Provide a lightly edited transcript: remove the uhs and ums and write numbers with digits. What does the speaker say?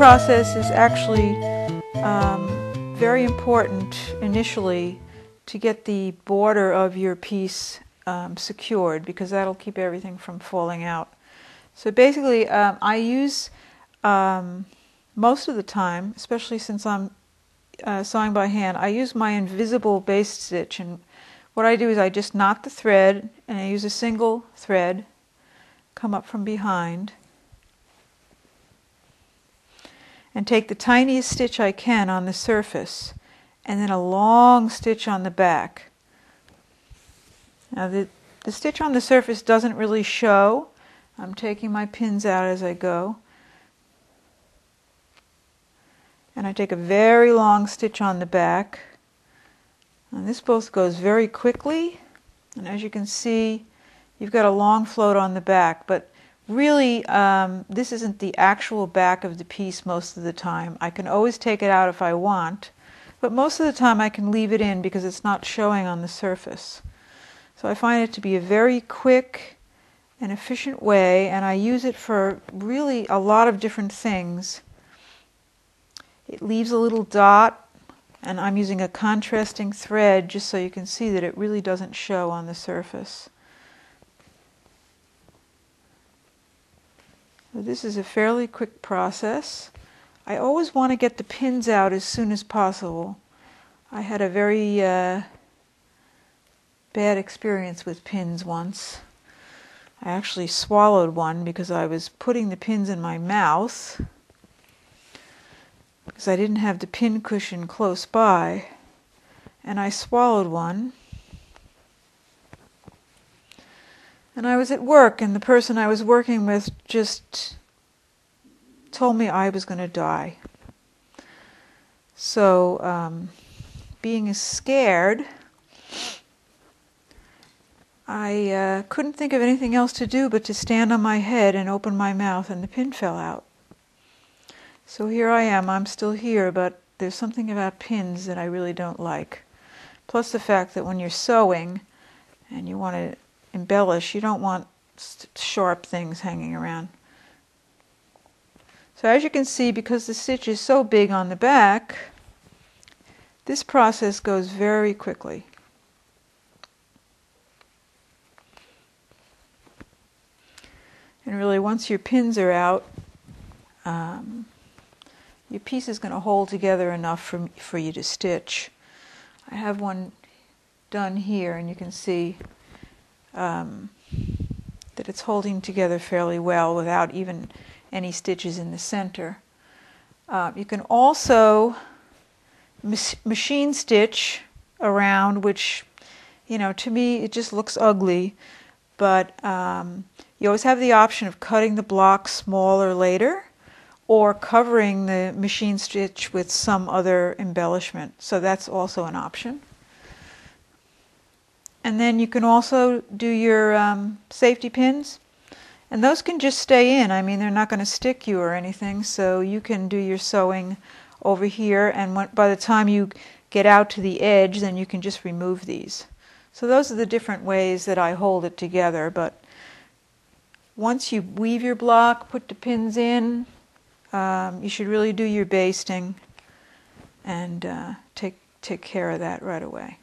process is actually very important initially to get the border of your piece secured, because that'll keep everything from falling out. So basically I use most of the time, especially since I'm sewing by hand, I use my invisible baste stitch, and what I do is I just knot the thread and I use a single thread, come up from behind, and take the tiniest stitch I can on the surface, and then a long stitch on the back. Now the stitch on the surface doesn't really show. I'm taking my pins out as I go. And I take a very long stitch on the back. And this both goes very quickly. And as you can see, you've got a long float on the back. But really, this isn't the actual back of the piece most of the time. I can always take it out if I want. But most of the time I can leave it in because it's not showing on the surface. So I find it to be a very quick and efficient way, and I use it for really a lot of different things. It leaves a little dot, and I'm using a contrasting thread just so you can see that it really doesn't show on the surface. So this is a fairly quick process. I always want to get the pins out as soon as possible. I had a very bad experience with pins once. I actually swallowed one because I was putting the pins in my mouth because I didn't have the pin cushion close by, and I swallowed one. And I was at work, and the person I was working with just told me I was going to die. So, being scared, I couldn't think of anything else to do but to stand on my head and open my mouth, and the pin fell out. So here I am, I'm still here, but there's something about pins that I really don't like. Plus the fact that when you're sewing and you want to embellish, you don't want sharp things hanging around. So as you can see, because the stitch is so big on the back, this process goes very quickly. And really, once your pins are out, your piece is going to hold together enough for you to stitch. I have one done here, and you can see that it's holding together fairly well without even any stitches in the center. You can also machine stitch around, which, you know, to me it just looks ugly, but you always have the option of cutting the block smaller later or covering the machine stitch with some other embellishment. So that's also an option. And then you can also do your safety pins, and those can just stay in. I mean, they're not going to stick you or anything, so you can do your sewing over here, and by the time you get out to the edge, then you can just remove these. So those are the different ways that I hold it together. But once you weave your block, put the pins in, you should really do your basting and take care of that right away.